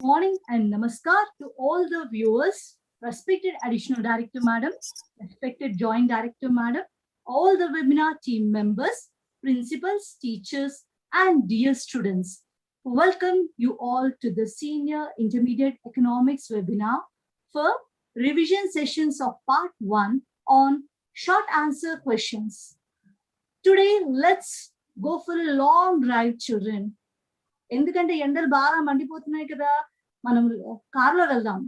morning and namaskar to all the viewers, respected Additional Director Madam, respected Joint Director Madam, all the webinar team members, principals, teachers, and dear students. Welcome you all to the Senior Intermediate Economics webinar for revision sessions of part 1 on short answer questions. Today, let's go for a long drive, children. ఎందుకంటే ఎండలు బాగా మండిపోతున్నాయి కదా, మనం కార్లో వెళ్దాం,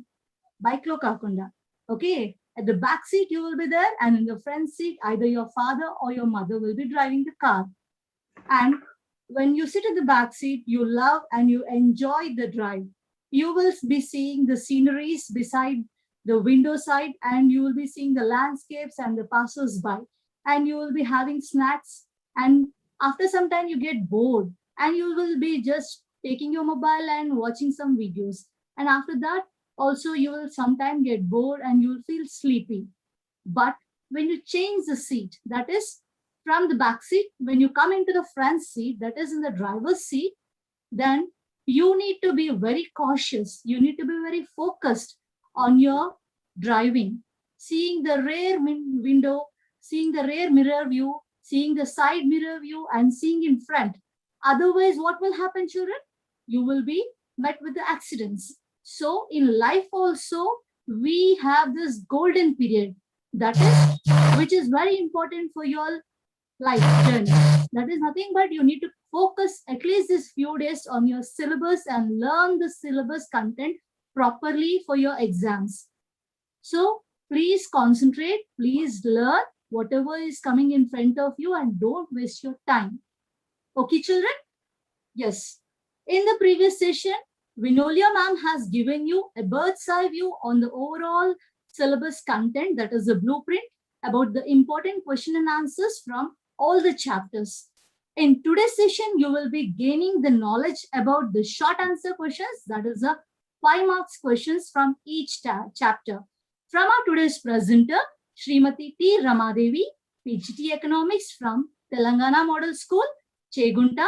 bike లో కాకుండా. Okay, at the back seat you will be there, and in the front seat either your father or your mother will be driving the car. And when you sit in the back seat, you love and you enjoy the drive. You will be seeing the sceneries beside the window side, and you will be seeing the landscapes and the passers-by, and you will be having snacks, and after some time you get bored and you will be just taking your mobile and watching some videos. And after that, also you will sometimes get bored and you will feel sleepy. But when you change the seat, that is from the back seat, when you come into the front seat, that is in the driver's seat, then you need to be very cautious. You need to be very focused on your driving, seeing the rear window, seeing the rear mirror view, seeing the side mirror view, and seeing in front. Otherwise, what will happen, children? You will be met with the accidents. So in life also, we have this golden period, that is, which is very important for your life journey. That is nothing but you need to focus at least this few days on your syllabus and learn the syllabus content properly for your exams. So please concentrate, please learn whatever is coming in front of you and don't waste your time. Okay, children? Yes. In the previous session, Vinolia ma'am has given you a bird's eye view on the overall syllabus content, that is the blueprint, about the important question and answers from all the chapters. In today's session, you will be gaining the knowledge about the short answer questions, that is the 5 marks questions from each chapter. From our today's presenter, Srimati T.Rama Devi, PGT Economics from Telangana Model School, Chegunta,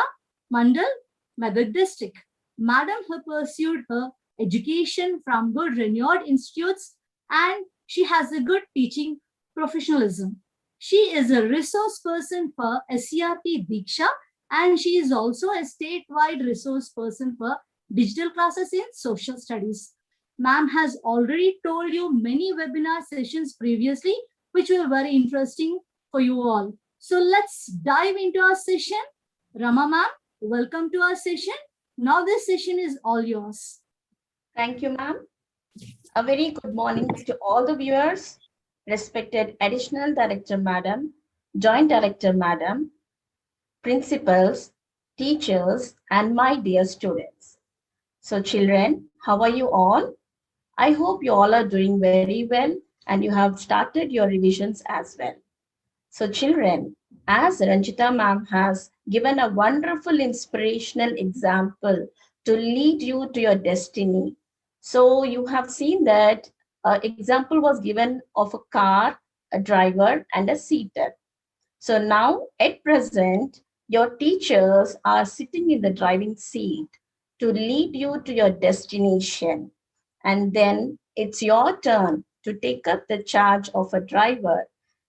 Mandal, Medak District. Madam has pursued her education from good renowned institutes and she has a good teaching professionalism. She is a resource person for SCRT Diksha and she is also a statewide resource person for digital classes in social studies. Ma'am has already told you many webinar sessions previously, which were very interesting for you all. So let's dive into our session. Rama ma'am, welcome to our session. Now this session is all yours. Thank you, ma'am. A very good morning to all the viewers, respected Additional Director Madam, Joint Director Madam, principals, teachers, and my dear students. So children, how are you all? I hope you all are doing very well and you have started your revisions as well. So children, as Ranjita ma'am has given a wonderful inspirational example to lead you to your destiny. So you have seen that example was given of a car, a driver, and a seater. So now at present, your teachers are sitting in the driving seat to lead you to your destination. And then it's your turn to take up the charge of a driver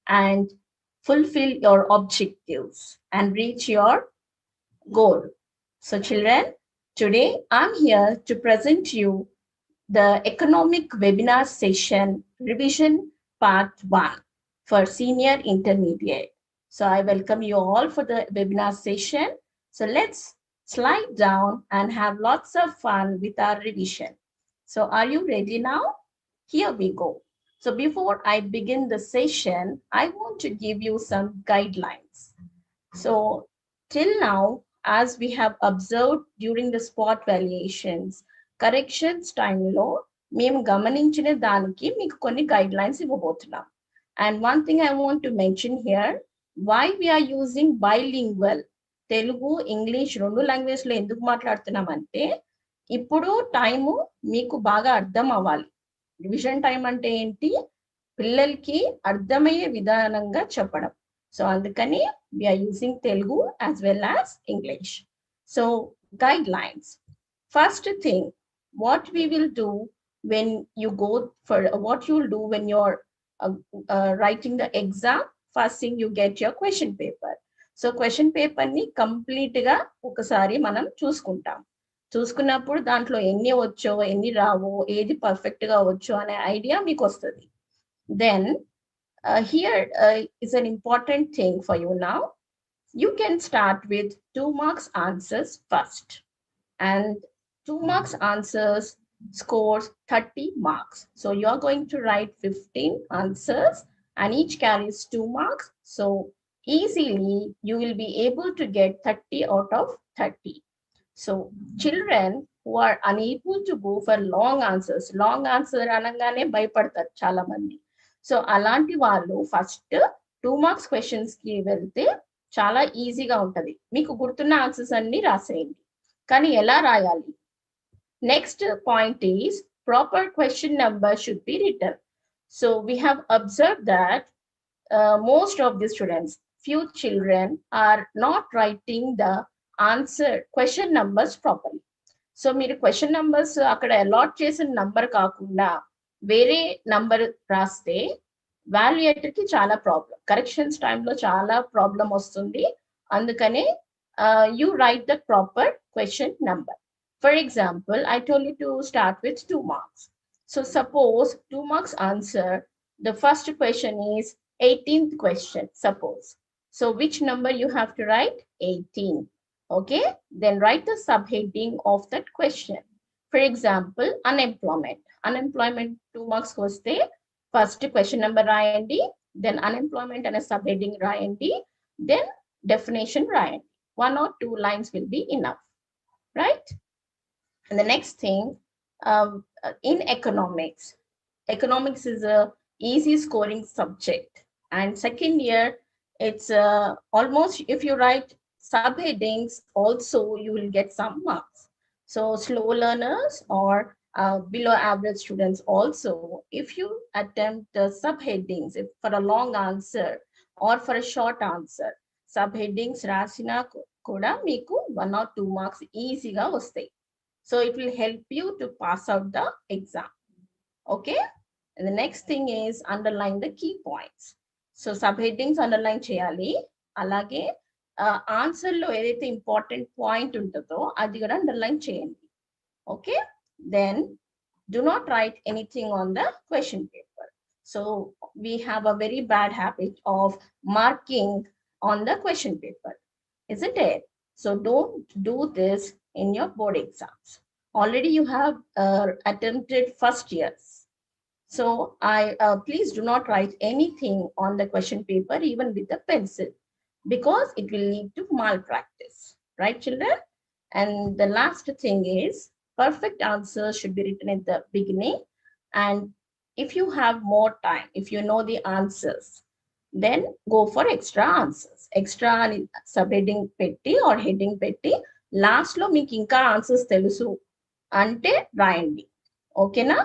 and fulfill your objectives and reach your goal. So children, today I'm here to present you the economic webinar session revision part 1 for senior intermediate. So I welcome you all for the webinar session. So let's slide down and have lots of fun with our revision. So are you ready now? Here we go. So before I begin the session, I want to give you some guidelines. So till now, as we have observed during the spot valuations, corrections time lo, మేము గమనించిన దానికి మీకు కొన్ని guidelines ఇవ్వబోతున్నాం. And one thing I want to mention here, why we are using bilingual, Telugu English రెండు language లో ఎందుకు మాట్లాడుతున్నామంటే ఇప్పుడు time మీకు బాగా అర్థం అవ్వాలి. రివిజన్ టైం అంటే ఏంటి, పిల్లలకి అర్థమయ్యే విధానంగా చెప్పడం. సో అందుకని we are using Telugu as well as English. So guidelines. First thing, what we will do when you go for what you'll do when you're writing the exam. First thing, you get your question paper. So question paper ni complete ga ఒకసారి మనం చూసుకుంటాం. చూసుకున్నప్పుడు దాంట్లో ఎన్ని వచ్చో ఎన్ని రావో ఏది perfect గా వచ్చో అనే ఐడియా మీకు వస్తుంది. Then here is an important thing for you now. You can start with 2 marks answers first, and 2 marks answers scores 30 marks. So you are going to write 15 answers and each carries 2 marks. So easily you will be able to get 30 out of 30. So children who are unable to go for long answer అనగానే భయపడతారు చాలా మంది. So అలాంటి వాళ్ళు first 2 marks questions కి వెళ్తే చాలా ఈజీగా ఉంటది. మీకు గుర్తున్న ఆన్సర్స్ అన్ని రాసేయండి. కానీ ఎలా రాయాలి? Next point is proper question number should be written. So we have observed that most of the students, few children are not writing the answer question numbers properly. So మీరు క్వశ్చన్ నంబర్స్ అక్కడ allot చేసిన number కాకుండా వేరే number రాస్తే valuator కి చాలా problem, corrections టైంలో చాలా ప్రాబ్లం వస్తుంది. అందుకనే you write the proper question number. For example, I told you to start with 2 marks. So suppose 2 marks answer, the first question is 18th question, suppose. So which number you have to write? 18. Okay, then write the subheading of that question. For example, unemployment. Unemployment 2 marks vaste first question number rayandi, then unemployment and a subheading rayandi, then definition rayandi. 1 or 2 lines will be enough, right? And the next thing, in economics is a easy scoring subject, and second year it's almost, if you write subheadings also you will get some marks. So slow learners or below average students also, if you attempt the subheadings, if for a long answer or for a short answer, subheadings rasina kuda meeku 1 or 2 marks easy ga vastayi. So it will help you to pass out the exam. Okay, and the next thing is underline the key points. So subheadings underline cheyali, alage answer lo edaithe important point untundo adi kuda underline cheyandi. Okay, then do not write anything on the question paper. So we have a very bad habit of marking on the question paper, isn't it? So don't do this in your board exams. Already you have attempted first years. So please do not write anything on the question paper, even with a pencil, because it will lead to malpractice, right children? And the last thing is perfect answers should be written at the beginning. And if you have more time, if you know the answers, then go for extra answers. Extra subheading petti or heading petti last lo meeku inka answers telusu ante rayandi. Okay na?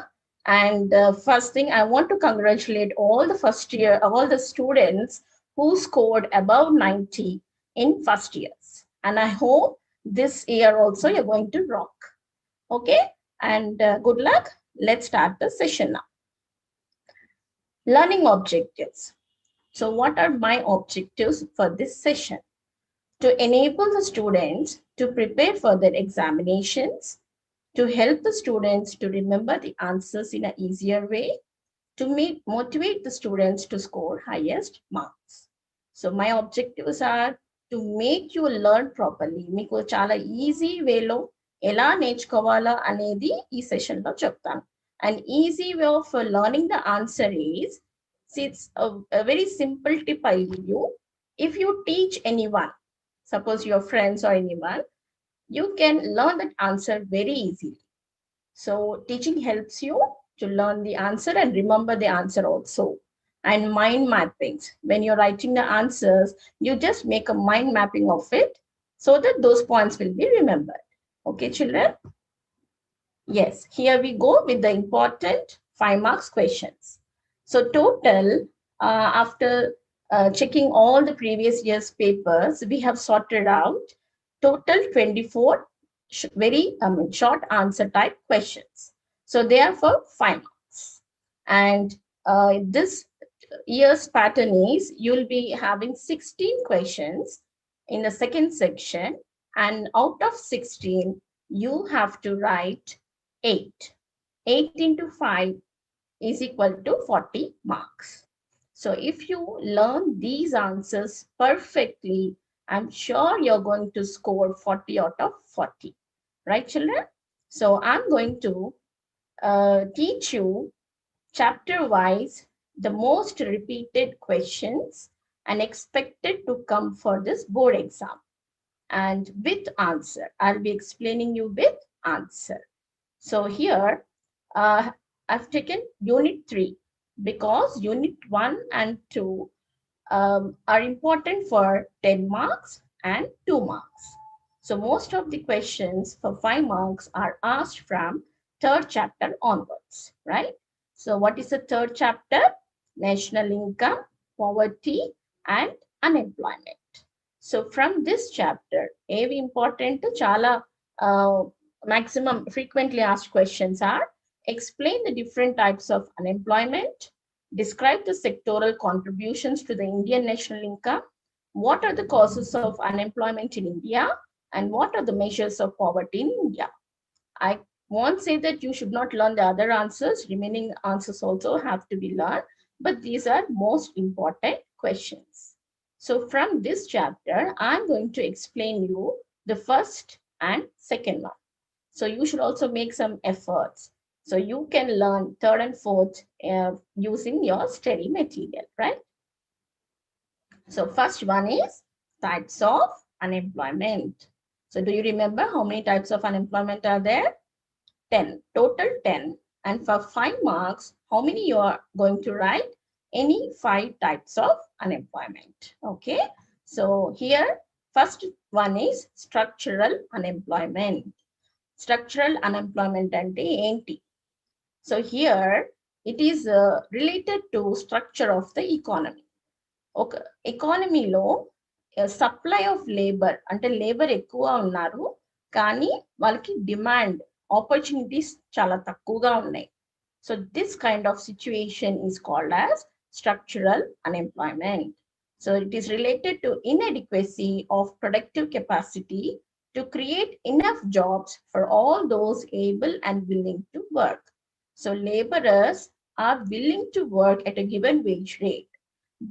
And first thing, I want to congratulate all the students who scored above 90 in first years, and I hope this year also you're going to rock. Okay, and good luck. Let's start the session now. Learning objectives. So what are my objectives for this session? To enable the students to prepare for their examinations, to help the students to remember the answers in an easier way, to motivate the students to score highest marks. So my objectives are to make you learn properly. Meeku chala easy way lo ela నేర్చుకోవాలా అనేది ఈ session లో చెప్తాను. An easy way of learning the answer is, it's a very simple tip I give you. If you teach anyone, suppose your friends or anyone, you can learn that answer very easily. So teaching helps you to learn the answer and remember the answer also. And mind mappings. When you're writing the answers, you just make a mind mapping of it so that those points will be remembered. Okay, children? Yes, here we go with the important 5 marks questions. So total, after checking all the previous year's papers, we have sorted out total 24 very short answer type questions. So they are for 5 marks. And this year's pattern is you'll be having 16 questions in the second section, and out of 16, you have to write 8. 8 into 5 is equal to 40 marks. So if you learn these answers perfectly, I'm sure you're going to score 40 out of 40. Right, children? So I'm going to teach you chapter wise the most repeated questions and expected to come for this board exam, and with answer. I'll be explaining you with answer. So here I've taken unit 3 because unit 1 and 2 are important for 10 marks and 2 marks. So most of the questions for 5 marks are asked from third chapter onwards, right? So what is the third chapter? National income, poverty, and unemployment. So from this chapter, ఏవి important చాలా maximum frequently asked questions are: explain the different types of unemployment, describe the sectoral contributions to the Indian national income, what are the causes of unemployment in India, and what are the measures of poverty in India. I won't say that you should not learn the other answers. Remaining answers also have to be learned, but these are most important questions. So from this chapter, I'm going to explain you the first and second one. So you should also make some efforts. So you can learn third and fourth using your study material, right? So first one is types of unemployment. So do you remember how many types of unemployment are there? 10, total 10. And for 5 marks, how many you are going to write? Any 5 types of unemployment. Okay. So here, first one is structural unemployment. Structural unemployment ante enti. So here, it is related to structure of the economy. ఒక ఎకానమీలో supply of labour అంటే labour ఎక్కువ ఉన్నారు, కానీ వాళ్ళకి demand opportunities చాలా తక్కువగా ఉన్నాయి. So this kind of situation is called as structural unemployment. So it is related to inadequacy of productive capacity to create enough jobs for all those able and willing to work. So laborers are willing to work at a given wage rate,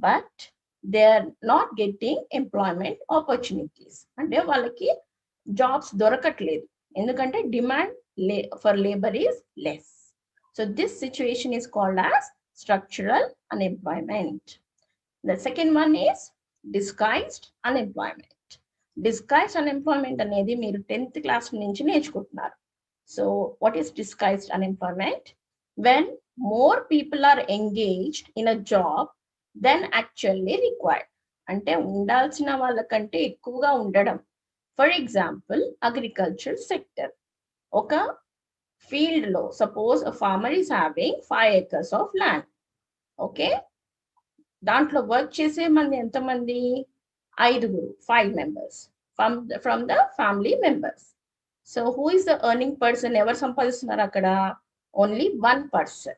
but they are not getting employment opportunities. అంటే వాళ్ళకి jobs దొరకట్లేదు ఎందుకంటే demand for labour is less. So this situation is called as structural unemployment. The second one is disguised unemployment. Disguised unemployment అనేది మీరు 10th class నుంచి నేర్చుకుంటున్నారు. So what is disguised unemployment? when more people are engaged in a job than actually required. అంటే ఉండాల్సిన వాళ్ళకంటే ఎక్కువగా ఉండడం. For example agriculture sector. ఒక ఫీల్డ్ లో suppose farmer is having 5 acres of land. Okay, దాంట్లో వర్క్ చేసే మంది ఎంతమంది? 5 5 members from the family members. So who is the earning person? ఎవరు సంపాదిస్తున్నారు అక్కడ? Only one person.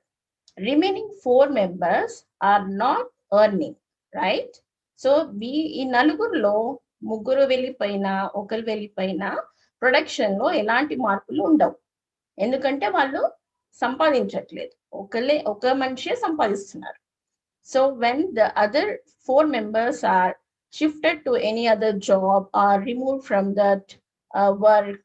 Remaining 4 members are not earning, right? So ఈ నలుగురులో ముగ్గురు వెళ్ళిపోయినా ఒకరు వెళ్ళిపోయినా ప్రొడక్షన్ లో ఎలాంటి మార్పులు ఉండవు, ఎందుకంటే వాళ్ళు సంపాదించట్లేదు. ఒక మనిషే సంపాదిస్తున్నారు. So when the other 4 members are shifted to any other job or removed from that work,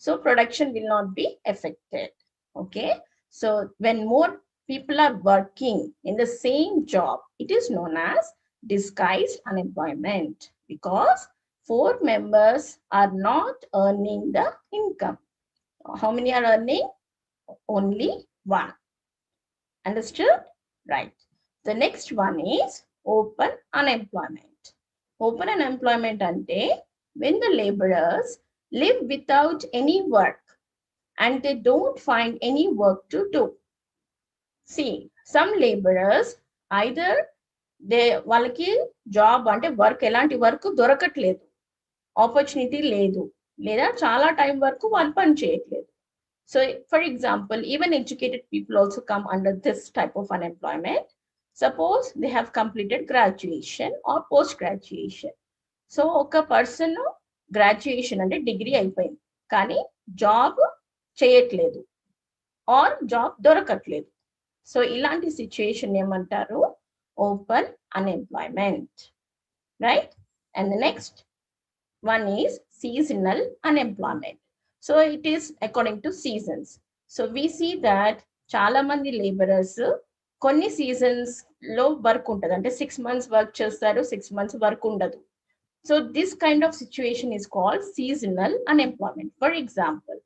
so production will not be affected. Okay, so when more people are working in the same job, it is known as disguised unemployment because 4 members are not earning the income. How many are earning? Only 1. Understood? Right. The next one is open unemployment. Open unemployment ante when the laborers live without any work and they don't find any work to do. See, some laborers either వాళ్ళకి job అంటే work, ఎలాంటి work దొరకట్లేదు, opportunity లేదు, లేదా చాలా time వరకు వాళ్ళు పని చేయట్లేదు. So for example, even educated people also come under this type of unemployment. Suppose they have completed graduation or post graduation. So ఒక పర్సన్ గ్రాడ్యుయేషన్ అంటే డిగ్రీ అయిపోయింది కానీ జాబ్ చేయట్లేదు ఆర్ జాబ్ దొరకట్లేదు. సో ఇలాంటి సిచ్యుయేషన్ ఏమంటారు? Open unemployment, right? And the next one is seasonal unemployment. So it is according to seasons. So we see that చాలా మంది లేబరర్స్ కొన్ని సీజన్స్ లో వర్క్ ఉంటుంది, అంటే 6 months వర్క్ చేస్తారు, 6 months వర్క్ ఉండదు. So this kind of situation is called seasonal unemployment. For example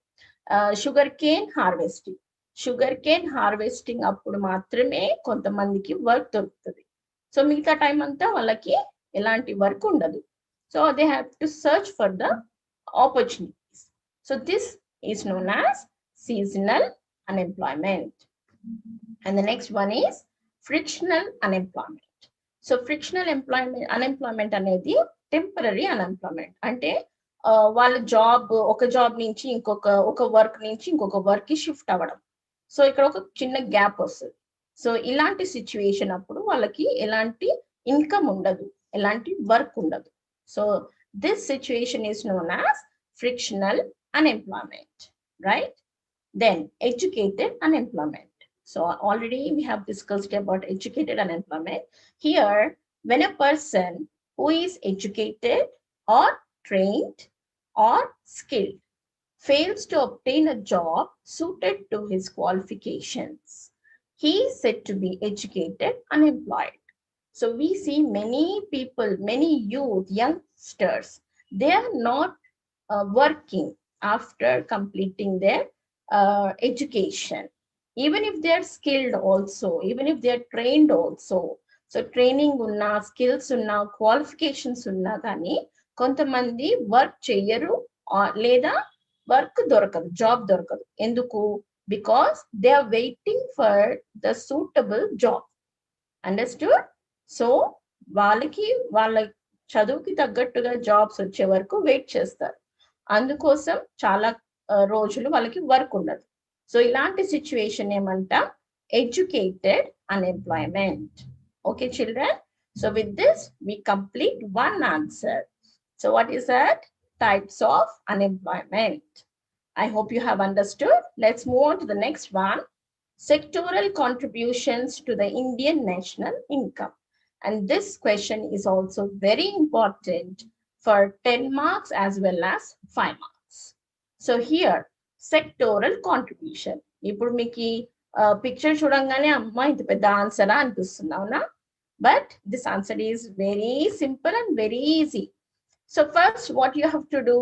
sugar cane harvesting. Sugar cane harvesting అప్పుడు మాత్రమే కొంతమందికి వర్క్ దొరుకుతుంది. సో మిగతా టైం అంతా వాళ్ళకి ఎలాంటి వర్క్ ఉండదు. So they have to search for the opportunities. So this is known as seasonal unemployment. And the next one is frictional unemployment. So frictional unemployment అనేది temporary unemployment. అంటే వాళ్ళ job ఒక job నుంచి ఒక వర్క్ నుంచి ఇంకొక work కి shift అవ్వడం. సో ఇక్కడ ఒక చిన్న గ్యాప్ వస్తుంది. సో ఇలాంటి సిచ్యువేషన్ అప్పుడు వాళ్ళకి ఎలాంటి ఇన్కమ్ ఉండదు, ఎలాంటి వర్క్ ఉండదు. So this situation is known as frictional unemployment, right? Then educated unemployment. So already we have discussed about educated unemployment. Here, when a person who is educated or trained or skilled fails to obtain a job suited to his qualifications, he is said to be educated unemployed. So we see many people, many youth, youngsters, they are not working after completing their education. Even if they are skilled also, even if they are trained also. So training unna, skills unna, qualifications unna gaani kontamandi work cheyaru leda work dorokadu, job dorokadu. Enduku? Because they are waiting for the suitable job. Understood? So వాళ్ళకి వాళ్ళ చదువుకి తగ్గట్టుగా jobs వచ్చే వరకు wait చేస్తారు. అందుకోసం చాలా రోజులు వాళ్ళకి వర్క్ ఉండదు. సో ఇలాంటి సిచ్యువేషన్ ఏమంటాం? Educated unemployment. Okay children, so with this we complete one answer. So what is that? Types of unemployment. I hope you have understood. Let's move on to the next one. Sectoral contributions to the Indian national income. And this question is also very important for 10 marks as well as 5 marks. So here, sectoral contribution. ఇప్పుడు మీకు picture చూడంగానే అమ్మా ఇంత పెద్ద ఆన్సరా అనిపిస్తుంది, అవునా? But this answer is very simple and very easy. So first, what you have to do,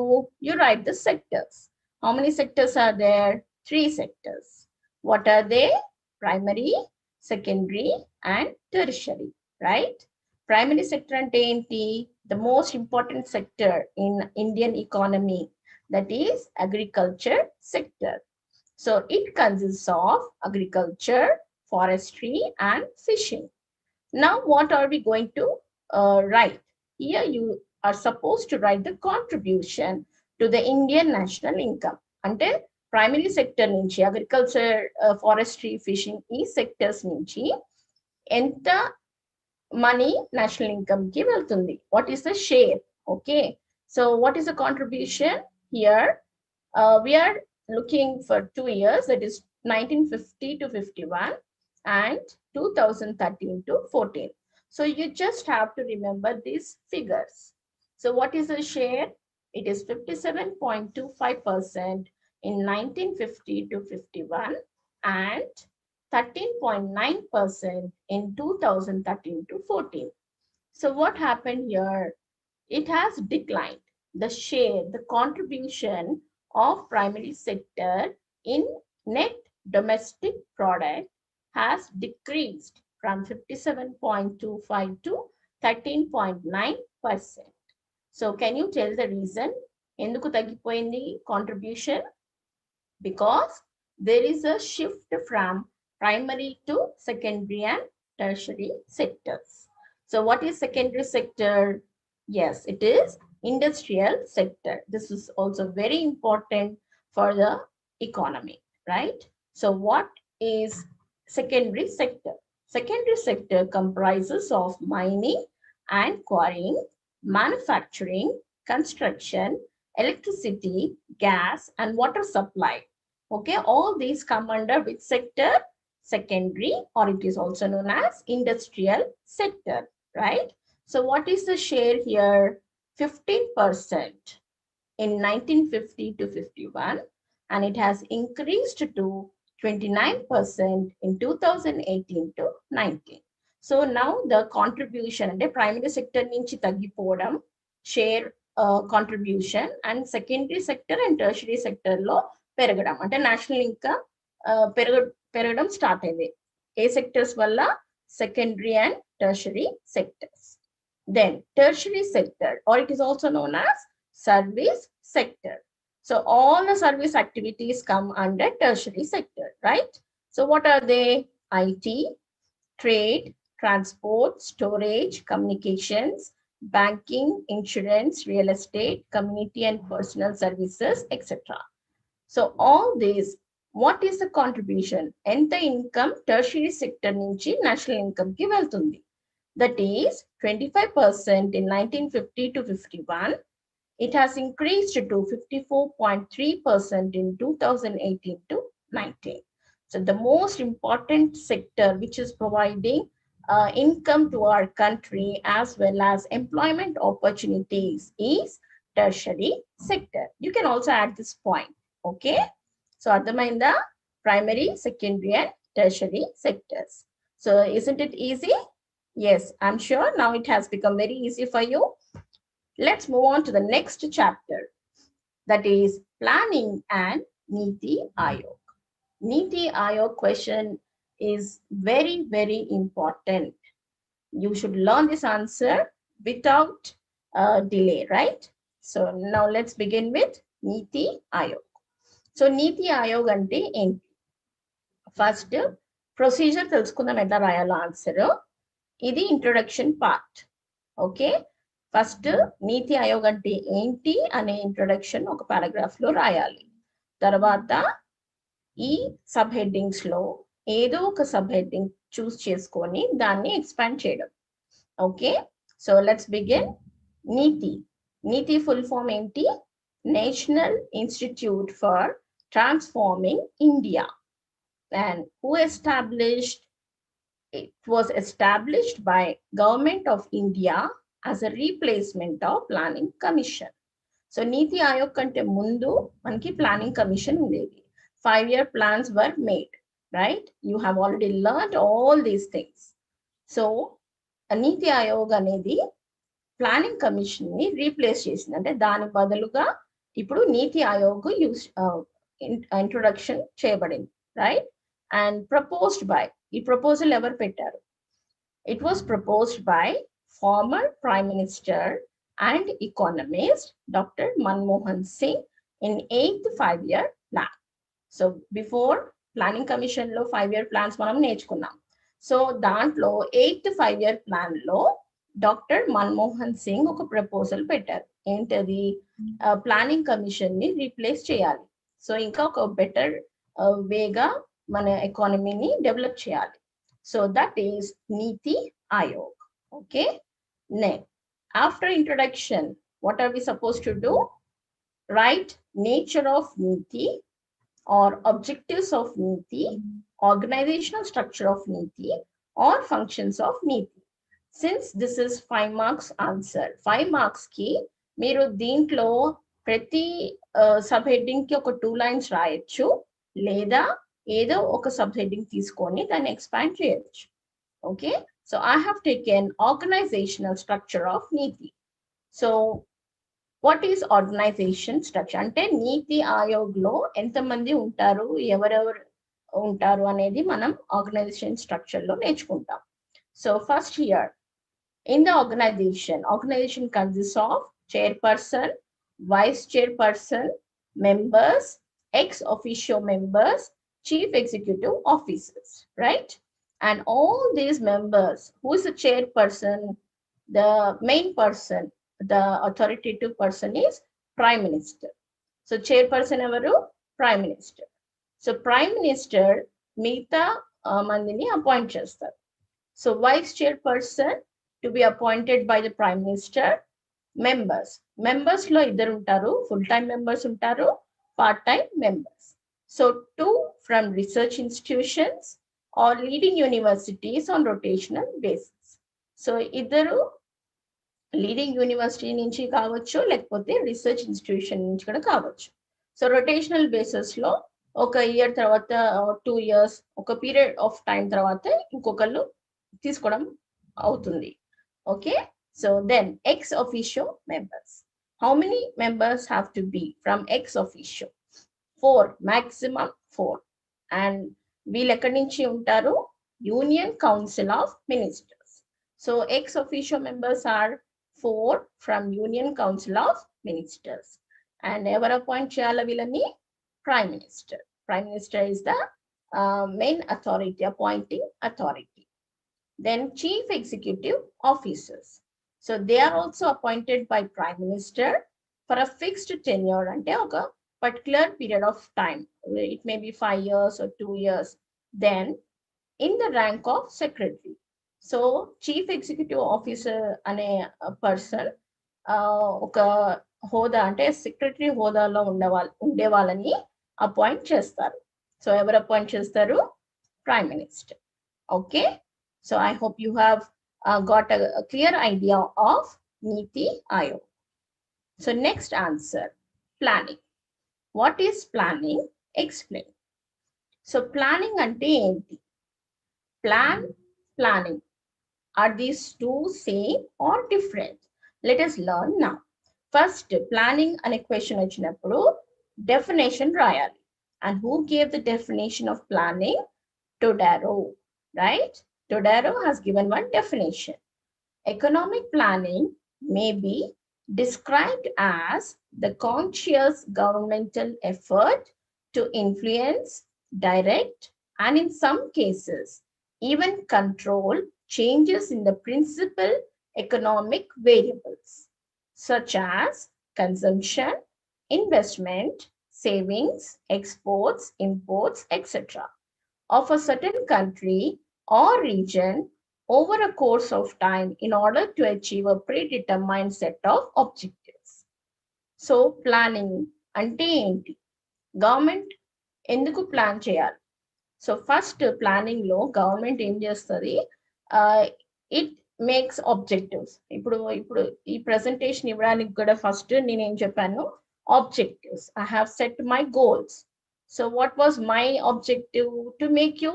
you write the sectors. How many sectors are there? 3 sectors. What are they? Primary, secondary, and tertiary, right? Primary sector ante enti? The most important sector in Indian economy, that is agriculture sector. So it consists of agriculture, forestry, and fishing. Now what are we going to write? Here you are supposed to write the contribution to the Indian national income. Ante primary sector నుంచి agriculture, forestry, fishing ఈ sectors నుంచి ఎంత money national income కి వెళ్తుంది? What is the share? Okay, so what is the contribution? Here we are looking for 2 years, that is 1950 to 51 and 2013 to 14. So you just have to remember these figures. So what is the share? It is 57.25% in 1950 to 51 and 13.9% in 2013 to 14. So what happened here? It has declined. The share, the contribution of primary sector in net domestic product has decreased from 57.25 to 13.9%. So can you tell the reason? Enduku tagipoyindi contribution? Because there is a shift from primary to secondary and tertiary sectors. So what is secondary sector? Yes, it is Industrial sector. This is also very important for the economy, right? So what is secondary sector? Secondary sector comprises of mining and quarrying, manufacturing, construction, electricity, gas, and water supply. Okay, all these come under which sector? Secondary, or it is also known as industrial sector, right? So what is the share here? 15% in 1950 to 51, and it has increased to 29% in 2018 to 19. So now the contribution, the primary sector nunchi తగ్గిపోవడం, share contribution, and secondary sector and tertiary sector లో పెరగడం, అంటే national income పెరగడం start అయింది. ఏ sectors వల్ల? Secondary and tertiary sectors. Then tertiary sector, or it is also known as service sector. So all the service activities come under tertiary sector, right? So what are they? IT, trade, transport, storage, communications, banking, insurance, real estate, community and personal services, etc. So all these, what is the contribution? Enta income tertiary sector nunchi national income ki veltundi. That is 25% in 1950 to 51. It has increased to 54.3% in 2018 to 19. So the most important sector which is providing income to our country as well as employment opportunities is tertiary sector. You can also add this point. Okay. So Ardhamainda, primary, secondary, and tertiary sectors. So isn't it easy? Yes, I'm sure now it has become very easy for you. Let's move on to the next chapter, that is planning and NITI Aayog. NITI Aayog question is very, very important. You should learn this answer without delay, right? So now let's begin with NITI Aayog. So NITI Aayog ante enti? First, procedure తెలుసుకుందాం ఎట్లా రాయాలో answer. ఇది introduction part. Okay, first నీతి ఆయోగ్ అంటే ఏంటి అనే introduction ఒక paragraph లో రాయాలి. తర్వాత ఈ సబ్ హెడ్డింగ్స్ లో ఏదో ఒక సబ్ హెడ్డింగ్ చూస్ చేసుకొని దాన్ని ఎక్స్పాండ్ చేయడం. Okay, so let's begin. NITI. NITI full form ఏంటి? National institute for transforming India. And who established? It was established by Government of India as a replacement of Planning Commission. So NITI Aayog kante mundu manki Planning Commission undedi. 5-year plans were made, right? You have already learned all these things. So NITI Aayog anedi Planning Commission ni replace chesindi, ante dani badaluga ippudu NITI Aayog use introduction cheyabadindi, right? And proposed by, ఈ proposal ఎవరు పెట్టారు? It was proposed by former Prime Minister and economist Dr. Manmohan Singh in 8th 5-year plan. So before Planning Commission లో 5-year plans మనం నేర్చుకున్నాం. So దాంట్లో 8th 5-year plan లో doctor Manmohan Singh ఒక proposal పెట్టారు. ఏంటది? ప్లానింగ్ కమిషన్ ని రీప్లేస్ చేయాలి. సో ఇంకా ఒక బెటర్ వేగా మన ఎకానమీని డెవలప్ చేయాలి. So that is NITI Aayog. Okay, next after introduction, what are we supposed to do? Write nature of NITI or objectives of NITI, organizational structure of NITI or functions of NITI. Since this is 5 marks answer, 5 marks ki మీరు దీంట్లో ప్రతి sub heading కి ఒక 2 lines రాయొచ్చు, లేదా ఏదో ఒక sub heading తీసుకొని దాన్ని ఎక్స్పాండ్ చేయొచ్చు. Okay, so I have taken organisational structure of NITI. So what is organisation structure అంటే నీతి ఆయోగ్ లో ఎంతమంది ఉంటారు, ఎవరెవరు ఉంటారు అనేది మనం ఆర్గనైజేషన్ స్ట్రక్చర్ లో నేర్చుకుంటాం. So first here in the organization consists of chairperson, vice chairperson, members, ex officio members, chief executive officers, right? And all these members, who is the chairperson? The main person, the authoritative person is Prime Minister. So chairperson evaru? Prime Minister. So Prime Minister మిగతా మందిని appoint చేస్తారు. So vice chairperson to be appointed by the Prime Minister. Members లో ఇద్దరు ఉంటారు, full time members ఉంటారు, part time members. So 2 from research institutions or leading universities on rotational basis. So ఇద్దరు leading university నుంచి కావచ్చు, లేకపోతే research institution నుంచి కూడా కావచ్చు. సో రొటేషనల్ బేసిస్ లో ఒక ఇయర్ తర్వాత 2 years ఒక పీరియడ్ ఆఫ్ టైం తర్వాత ఇంకొకళ్ళు తీసుకోవడం అవుతుంది. Okay, so then ex officio members. How many members have to be from ex officio? 4, maximum 4. And వీళ్ళు ఎక్కడి నుంచి ఉంటారు? Union council of ministers. So ex officio members are 4 from Union Council of Ministers. And ever appoint చేయాలి వీళ్ళని? Prime Minister. Prime Minister is the main authority, appointing authority. Then Chief Executive Officers. So they are also appointed by Prime Minister for a fixed tenure అంటే ఒక particular period of time. It may be 5 years or 2 years. Then in the rank of Secretary. So chief executive officer అనే person ఒక హోదా అంటే secretary హోదాలో ఉండే వాళ్ళని appoint చేస్తారు. సో ఎవరు అపాయింట్ చేస్తారు? Prime minister. Okay, so I hope you have got a clear idea of NITI Aayog. So next answer, planning. What is planning? Explain. So planning ante enti? Planning. Are these two same or different? Let us learn now. First, planning అనే question వచ్చినప్పుడు definition రాయాలి. And who gave the definition of planning? Todaro, right? Todaro has given one definition. Economic planning may be described as the conscious governmental effort to influence, direct, and in some cases, even control changes in the principal economic variables, such as consumption, investment, savings, exports, imports, etc., of a certain country or region over a course of time in order to achieve a predetermined set of objectives. So, planning ante enti? Government enduku plan cheyali? So first planning లో government ఏం చేస్తుంది? It makes objectives. ఇప్పుడు ఈ presentation ఇవ్వడానికి కూడా first నేను ఏం చెప్పాను? Objectives. I have set my goals. So what was my objective? To make you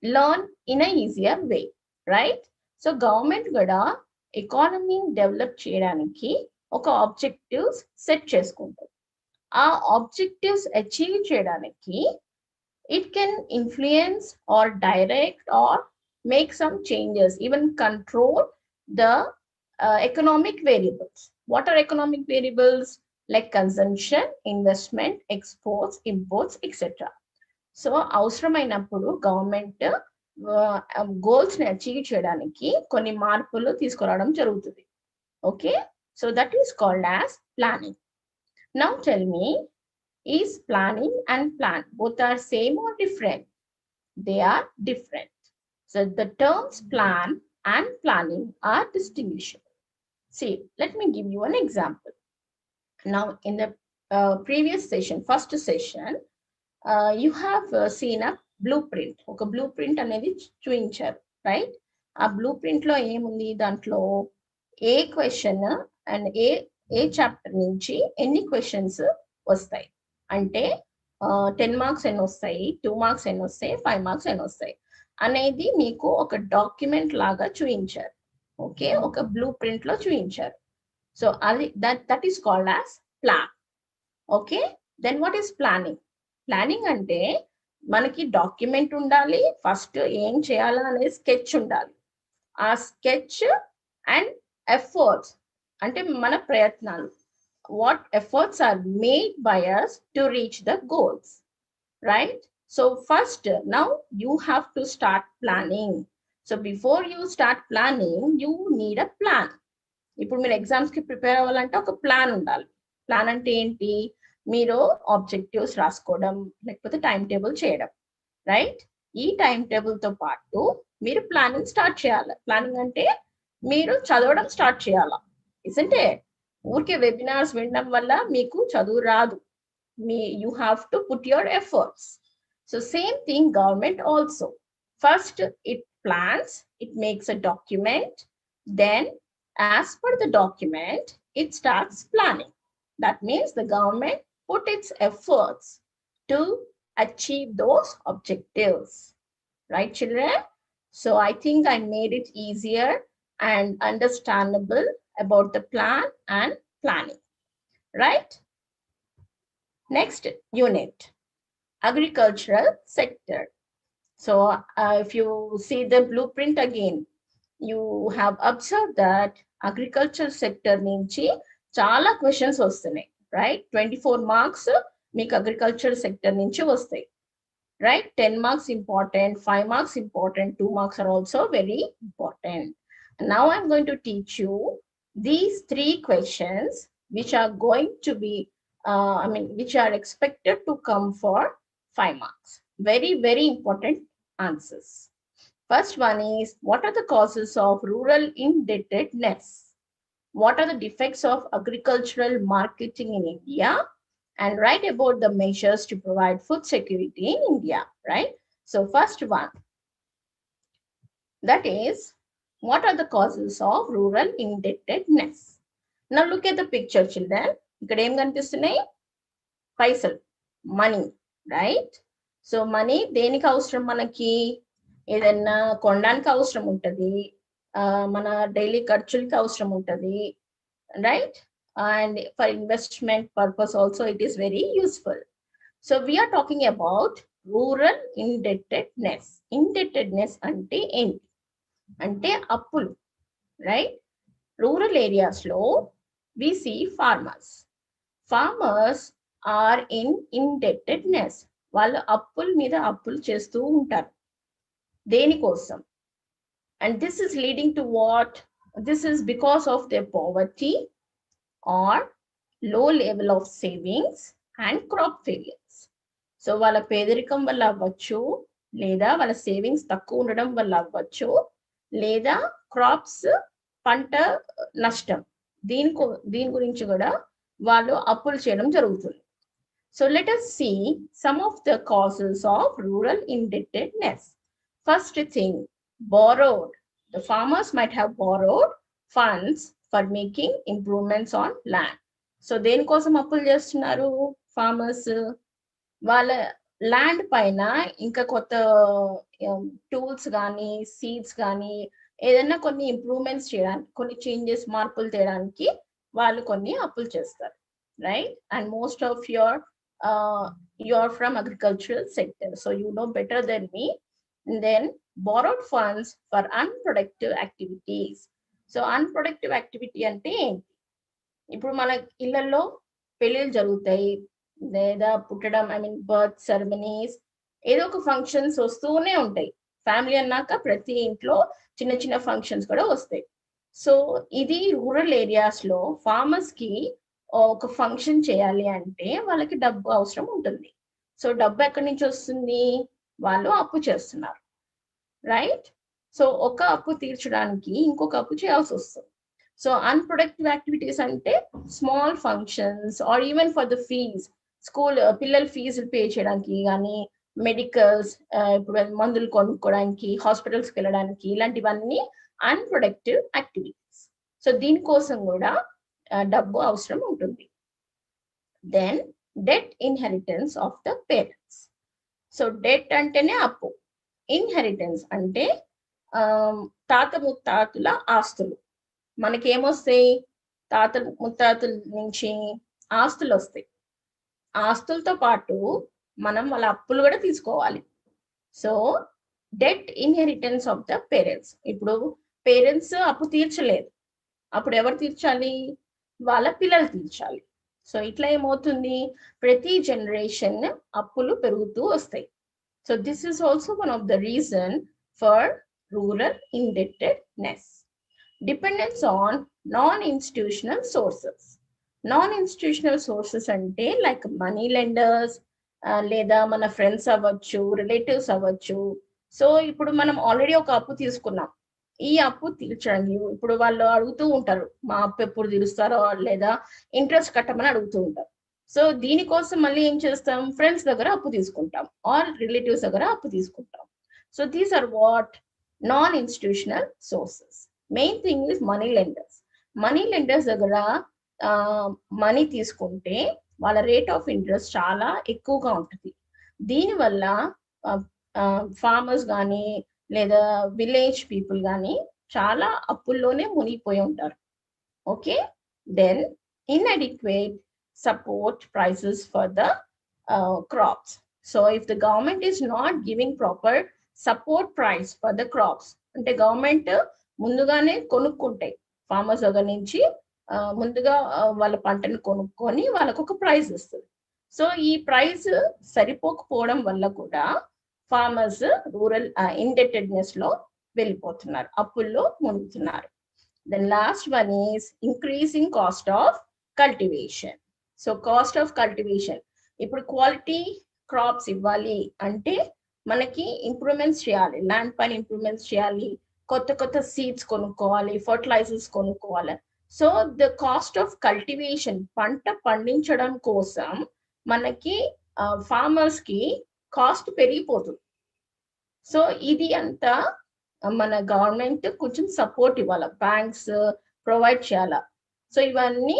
learn in a easier way, right? So government కూడా ఎకానమీని డెవలప్ చేయడానికి ఒక ఆబ్జెక్టివ్స్ సెట్ చేసుకుంటుంది. ఆ ఆబ్జెక్టివ్స్ అచీవ్ చేయడానికి it can influence or direct or make some changes, even control the economic variables. What are economic variables? Like consumption, investment, exports, imports, etc. So అవసరమైనప్పుడు government goals ని achieve చేయడానికి కొన్ని మార్పులు తీసుకురావడం జరుగుతుంది. Okay, so that is called as planning. Now tell me, is planning and plan both are same or different? They are different. So the terms plan and planning are distinguishable. See, let me give you an example. Now in the previous session, first session, you have seen a blueprint. Okay, blueprint అనేది చూపించారు, right? ఆ blueprint లో ఏముంది? దాంట్లో ఏ question and A chapter నుంచి ఎన్ని questions వస్తాయి అంటే 10 మార్క్స్ ఎన్ని వస్తాయి, 2 మార్క్స్ ఎన్ని వస్తాయి, 5 మార్క్స్ ఎన్ని వస్తాయి అనేది మీకు ఒక డాక్యుమెంట్ లాగా చూపించారు. ఓకే, ఒక బ్లూ ప్రింట్ లో చూపించారు. సో అది that is called as plan. Okay, then what is planning? Planning అంటే మనకి డాక్యుమెంట్ ఉండాలి, ఫస్ట్ ఏం చేయాలా అనే స్కెచ్ ఉండాలి. ఆ స్కెచ్ అండ్ ఎఫర్ట్స్ అంటే మన ప్రయత్నాలు. What efforts are made by us to reach the goals, right? So first, now you have to start planning. So before you start planning, you need a plan. ఇప్పుడు మీరు exams కి prepare అవ్వాలంటే ఒక plan ఉండాలి. Plan అంటే ఏంటి? మీరు objectives రాసుకోవడం లేకపోతే టైం టేబుల్ చేయడం, రైట్? ఈ టైం టేబుల్ తో పాటు మీరు ప్లానింగ్ స్టార్ట్ చేయాలి. ప్లానింగ్ అంటే మీరు చదవడం స్టార్ట్ చేయాలా, ఇసంటే ఊరికే వెబినార్స్ వినడం వల్ల మీకు చదువు రాదు. You have to put your efforts. So same thing government also. First it plans, it makes a document, then as per the document it starts planning. That means the government put its efforts to achieve those objectives, right children? So I think I made it easier and understandable about the plan and planning, right? Next unit, agricultural sector. So if you see the blueprint again, you have observed that agriculture sector nunchi chala questions vastunayi, right? 24 marks meeku agriculture sector nunchi vastayi, right? 10 marks important, 5 marks important, 2 marks are also very important. Now I'm going to teach you these 3 questions which are going to be which are expected to come for 5 marks. Very, very important answers. First one is, what are the causes of rural indebtedness? What are the defects of agricultural marketing in India? And write about the measures to provide food security in India, right? So first one, that is, what are the causes of rural indebtedness? Now look at the picture, children. Ikkada em kanipistunayi? Paisal, money, right? So money దేనికి అవసరం మనకి? ఏదన్నా కొనడానికి అవసరం ఉంటది, మన daily ఖర్చులకి అవసరం ఉంటది, right? And for investment purpose also it is very useful. So we are talking about rural indebtedness. Indebtedness ante enti? Ante appulu, right? Rural areas lo we see farmers. Farmers are in indebtedness. వాళ్ళు అప్పుల మీద అప్పులు చేస్తూ ఉంటారు. దేనికోసం? And this is leading to what? This is because of their poverty or low level of savings and crop failures. So వాళ్ళ పేదరికం వల్ల అవ్వచ్చు, లేదా వాళ్ళ సేవింగ్స్ తక్కువ ఉండడం వల్ల అవ్వచ్చు, లేదా క్రాప్స్ పంట నష్టం, దీని గురించి కూడా వాళ్ళు అప్పులు చేయడం జరుగుతుంది. So let us see some of the causes of rural indebtedness. First thing, borrowed. The farmers might have borrowed funds for making improvements on land. So దేనికోసం అప్పులు చేస్తున్నారు farmers? వాళ్ళ ల్యాండ్ పైన ఇంకా కొత్త టూల్స్ కానీ సీడ్స్ కానీ ఏదైనా కొన్ని ఇంప్రూవ్మెంట్స్ చేయడానికి, కొన్ని చేంజెస్ మార్పులు తేయడానికి వాళ్ళు కొన్ని అప్పులు చేస్తారు, right? And most of you're from agricultural sector, so you know better than me. And then borrowed funds for unproductive activities. So unproductive activity అంటే ఏంటి? ఇప్పుడు మన ఇళ్లలో పెళ్ళిళ్ళు జరుగుతాయి, లేదా పుట్టడం, బర్త్ సెరమనీస్, ఏదో ఒక ఫంక్షన్స్ వస్తూనే ఉంటాయి. ఫ్యామిలీ అన్నాక ప్రతి ఇంట్లో చిన్న చిన్న ఫంక్షన్స్ కూడా వస్తాయి. సో ఇది రూరల్ ఏరియాస్ లో ఫార్మర్స్ కి ఒక ఫంక్షన్ చేయాలి అంటే వాళ్ళకి డబ్బు అవసరం ఉంటుంది. సో డబ్బు ఎక్కడి నుంచి వస్తుంది? వాళ్ళు అప్పు చేస్తున్నారు, రైట్? సో ఒక అప్పు తీర్చడానికి ఇంకొక అప్పు చేయాల్సి వస్తుంది. సో అన్ప్రొడక్టివ్ యాక్టివిటీస్ అంటే small functions or even for the fees, school పిల్లల ఫీజులు పే చేయడానికి కానీ, మెడికల్స్, ఇప్పుడు మందులు కొనుక్కోవడానికి, హాస్పిటల్స్కి వెళ్ళడానికి, ఇలాంటివన్నీ అన్ప్రొడక్టివ్ యాక్టివిటీస్. సో దీనికోసం కూడా డబ్బు అవసరం ఉంటుంది. Then debt inheritance of the parents. So debt అంటేనే అప్పు, ఇన్హెరిటెన్స్ అంటే తాత ముత్తాతల ఆస్తులు. మనకేమొస్తాయి? తాత ముత్తాతల నుంచి ఆస్తులు వస్తాయి. ఆస్తులతో పాటు మనం వాళ్ళ అప్పులు కూడా తీసుకోవాలి. So det inheritance of the parents. ఇప్పుడు పేరెంట్స్ అప్పు తీర్చలేదు, అప్పుడు ఎవరు తీర్చాలి? వాళ్ళ పిల్లలు తీర్చాలి. సో ఇట్లా ఏమవుతుంది? ప్రతి జనరేషన్ అప్పులు పెరుగుతూ వస్తాయి. So this is also one of the reason for rural indebtedness. Dependence on non-institutional sources. Non-institutional sources అంటే లైక్ మనీ లెండర్స్ లేదా మన ఫ్రెండ్స్ అవ్వచ్చు, రిలేటివ్స్ అవ్వచ్చు. సో ఇప్పుడు మనం ఆల్రెడీ ఒక అప్పు తీసుకున్నాం. ఈ అప్పు తీర్చడానికి ఇప్పుడు వాళ్ళు అడుగుతూ ఉంటారు, మా అప్పు ఎప్పుడు తీరుస్తారో లేదా ఇంట్రెస్ట్ కట్టమని అడుగుతూ ఉంటారు. సో దీనికోసం మళ్ళీ ఏం చేస్తాం, ఫ్రెండ్స్ దగ్గర అప్పు తీసుకుంటాం ఆర్ రిలేటివ్స్ దగ్గర అప్పు తీసుకుంటాం. So these are what non institutional sources. Main thing is money lenders. Money lenders దగ్గర మనీ తీసుకుంటే వాళ్ళ రేట్ ఆఫ్ ఇంట్రెస్ట్ చాలా ఎక్కువగా ఉంటుంది. దీనివల్ల ఫార్మర్స్ కానీ లేదా విలేజ్ పీపుల్ కానీ చాలా అప్పుల్లోనే మునిగిపోయి ఉంటారు. Okay, then inadequate support prices for the crops. So if the government is not giving proper support price for the crops, అంటే గవర్నమెంట్ ముందుగానే కొనుక్కుంటాయి ఫార్మర్స్ దగ్గర నుంచి, ముందుగా వాళ్ళ పంటను కొనుక్కొని వాళ్ళకు ఒక ప్రైస్ ఇస్తుంది. సో ఈ ప్రైస్ సరిపోకపోవడం వల్ల కూడా ఫార్మర్స్ రూరల్ ఇండెటెడ్నెస్ లో వెళ్ళిపోతున్నారు, అప్పుల్లో మునుగుతున్నారు. The last one is increasing cost of cultivation. So cost of cultivation, ఇప్పుడు క్వాలిటీ క్రాప్స్ ఇవ్వాలి అంటే మనకి ఇంప్రూవ్మెంట్స్ చేయాలి, ల్యాండ్ పైన ఇంప్రూవ్మెంట్స్ చేయాలి, కొత్త కొత్త సీడ్స్ కొనుక్కోవాలి, ఫర్టిలైజర్స్ కొనుక్కోవాలి. So the cost of cultivation, పంట పండించడం కోసం మనకి ఫార్మర్స్ కి కాస్ట్ పెరిగిపోతుంది. సో ఇది అంతా మన గవర్నమెంట్ కొంచెం సపోర్ట్ ఇవ్వాలి, బ్యాంక్స్ ప్రొవైడ్ చేయాలి. సో ఇవన్నీ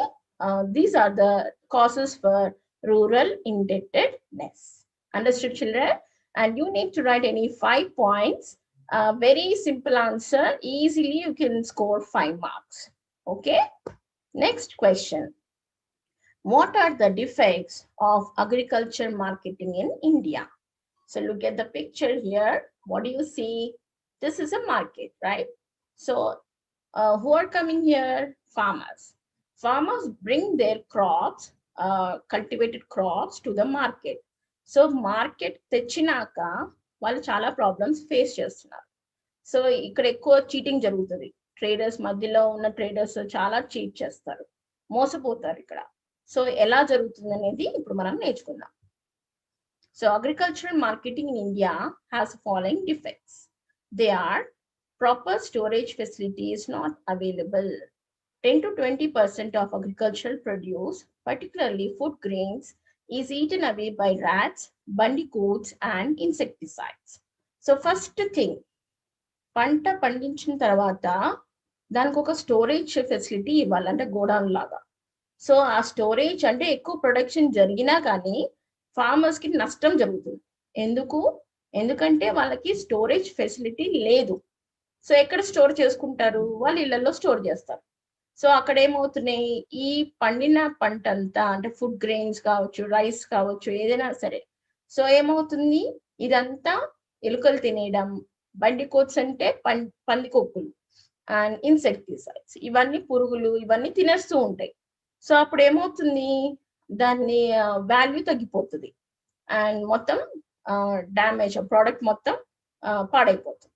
these are the causes for rural indebtedness. Understood children? And you need to write any 5 points. Very simple answer, easily you can score 5 marks. Okay, next question. What are the defects of agriculture marketing in India? So look at the picture here. What do you see? This is a market, right? So who are coming here? Farmers. Farmers bring their crops, cultivated crops to the market. So market తెచ్చినాక వాళ్ళు చాలా problems face చేస్తున్నారు. So ఇక్కడ ఎక్కువ cheating జరుగుతుంది, traders మధ్యలో ఉన్న traders చాలా cheat చేస్తారు, మోసపోతారు ఇక్కడ. సో ఎలా జరుగుతుంది అనేది ఇప్పుడు మనం నేర్చుకుందాం. So agricultural marketing in India has following defects. They are proper storage facility is not available. 10 to 20% of agricultural produce, particularly food grains, is eaten away by rats, bandicoots, and insecticides. So first thing, పంట పండించిన తర్వాత దానికి ఒక storage facility ఇవ్వాలంటే godown లాగా. So ఆ storage అంటే ఎక్కువ ప్రొడక్షన్ జరిగినా కానీ ఫార్మర్స్ కి నష్టం జరుగుతుంది. ఎందుకంటే వాళ్ళకి స్టోరేజ్ ఫెసిలిటీ లేదు. సో ఎక్కడ స్టోర్ చేసుకుంటారు? వాళ్ళ ఇళ్లలో స్టోర్ చేస్తారు. సో అక్కడ ఏమవుతున్నాయి, ఈ పండిన పంట అంతా అంటే ఫుడ్ గ్రెయిన్స్ కావచ్చు, రైస్ కావచ్చు, ఏదైనా సరే, సో ఏమవుతుంది, ఇదంతా ఎలుకలు తినేయడం, బండికోట్స్ అంటే పందికొక్కులు, అండ్ ఇన్సెక్టిసైడ్స్, ఇవన్నీ పురుగులు ఇవన్నీ తినేస్తూ ఉంటాయి. సో అప్పుడు ఏమవుతుంది, దాన్ని వాల్యూ తగ్గిపోతుంది అండ్ మొత్తం డ్యామేజ్, ప్రోడక్ట్ మొత్తం పాడైపోతుంది.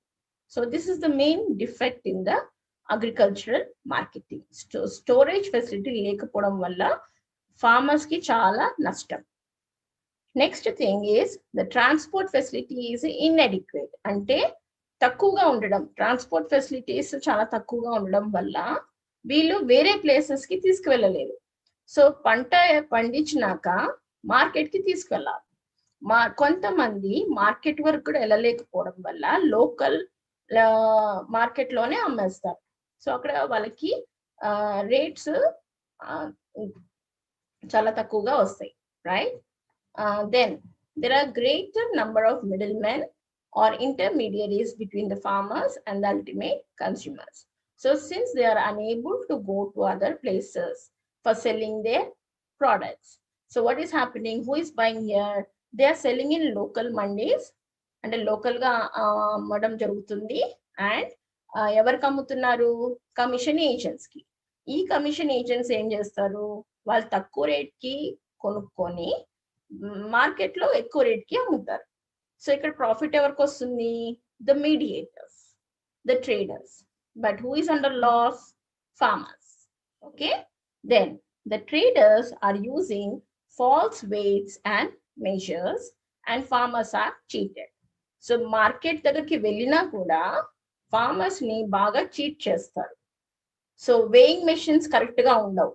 So this is the main defect in the agricultural marketing. Storage facility లేకపోవడం వల్ల ఫార్మర్స్ కి చాలా నష్టం. Next thing is the transport facility is inadequate. అంటే తక్కువగా ఉండడం, ట్రాన్స్పోర్ట్ ఫెసిలిటీస్ చాలా తక్కువగా ఉండడం వల్ల వీళ్ళు వేరే ప్లేసెస్ కి తీసుకువెళ్ళలేరు. సో పంట పండించినాక మార్కెట్ కి తీసుకెళ్ళాలి. కొంతమంది మార్కెట్ వరకు కూడా వెళ్ళలేకపోవడం వల్ల లోకల్ మార్కెట్ లోనే అమ్మేస్తారు. సో అక్కడ వాళ్ళకి రేట్స్ చాలా తక్కువగా వస్తాయి, right? Then there are greater number of middlemen or intermediaries between the farmers and the ultimate consumers. So since they are unable to go to other places for selling their products, so what is happening? Who is buying here? They are selling in local mandis and local ga అమ్మడం జరుగుతుంది. And ఎవరికి అమ్ముతున్నారు? Commission agents కి. ఈ commission agents ఏం చేస్తారు, వాళ్ళు తక్కువ రేట్ కి కొనుక్కొని మార్కెట్ లో ఎక్కువ రేట్ కి అమ్ముతారు. సో ఇక్కడ ప్రాఫిట్ ఎవరికి వస్తుంది? The mediators, the traders. But who is under loss? Farmers. Okay, then the traders are using false weights and measures and farmers are cheated. So market దగ్గరికి వెళ్ళినా కూడా ఫార్మర్స్ ని బాగా చీట్ చేస్తారు. సో వేయింగ్ మెషిన్స్ కరెక్ట్ గా ఉండవు,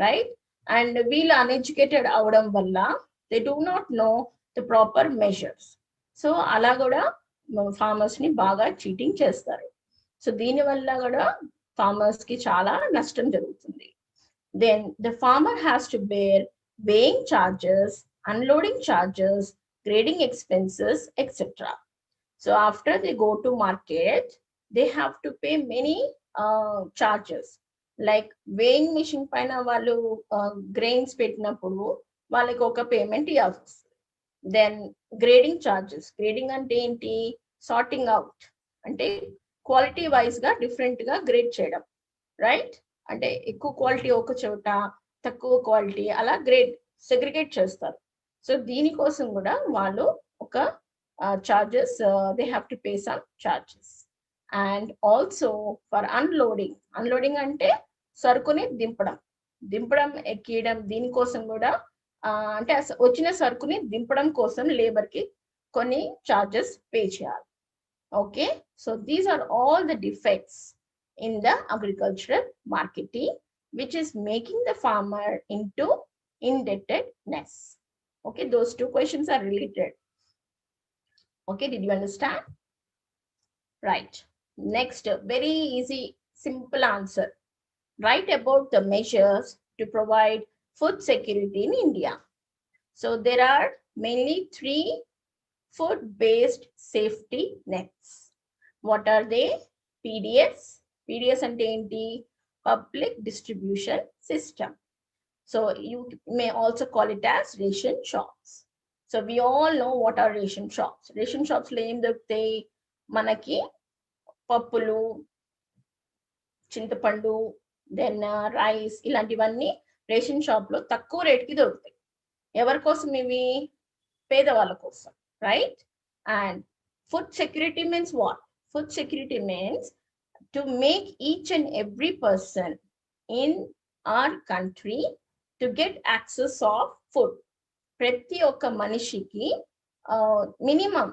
right? And వీళ్ళు uneducated అవడం వల్ల they do not know the proper measures. So అలా కూడా ఫార్మర్స్ ని బాగా చీటింగ్ చేస్తారు. సో దీని వల్ల కూడా ఫార్మర్స్ కి చాలా నష్టం జరుగుతుంది. Then the farmer has to bear weighing charges, unloading charges, grading expenses, etc. So after they go to market, they have to pay many charges. Like weighing machine పైన వాళ్ళు grains పెట్టినప్పుడు వాళ్ళకి ఒక పేమెంట్ ఇవ్వాల్సి వస్తుంది. దెన్ గ్రేడింగ్ చార్జెస్, గ్రేడింగ్ అంటే ఏంటి? Sorting out అంటే క్వాలిటీ వైజ్ గా డిఫరెంట్ గా గ్రేడ్ చేయడం, రైట్? అంటే ఎక్కువ క్వాలిటీ ఒక చోట, తక్కువ క్వాలిటీ, అలా గ్రేడ్ సెగ్రిగేట్ చేస్తారు. సో దీనికోసం కూడా వాళ్ళు ఒక charges, they have to pay some charges. And also for unloading, unloading అంటే సరుకుని దింపడం, దింపడం ఎక్కియడం, దీనికోసం కూడా అంటే వచ్చిన సరుకుని దింపడం కోసం లేబర్ కి కొన్ని చార్జెస్ పే చేయాలి. Okay, so these are all the defects in the agricultural marketing, which is making the farmer into indebtedness. Okay, those two questions are related. Okay, did you understand? Right. Next, very easy, simple answer. Write about the measures to provide food security in India. So there are mainly 3 food-based safety nets. What are they? PDS. PDS అంటే ఏంటి? Public Distribution System. So you may also call it as ration shops. So we all know what are ration shops. Ration shops లో ఏం దొరుకుతాయి మనకి? పప్పులు, చింతపండు, then rice, ఇలాంటివన్నీ ration shop లో తక్కువ రేట్కి దొరుకుతాయి. ఎవరి కోసం ఇవి? పేదవాళ్ళ కోసం, right? And food security means what? Food security means to make each and every person in our country to get access of food. ప్రతి ఒక్క మనిషికి మినిమం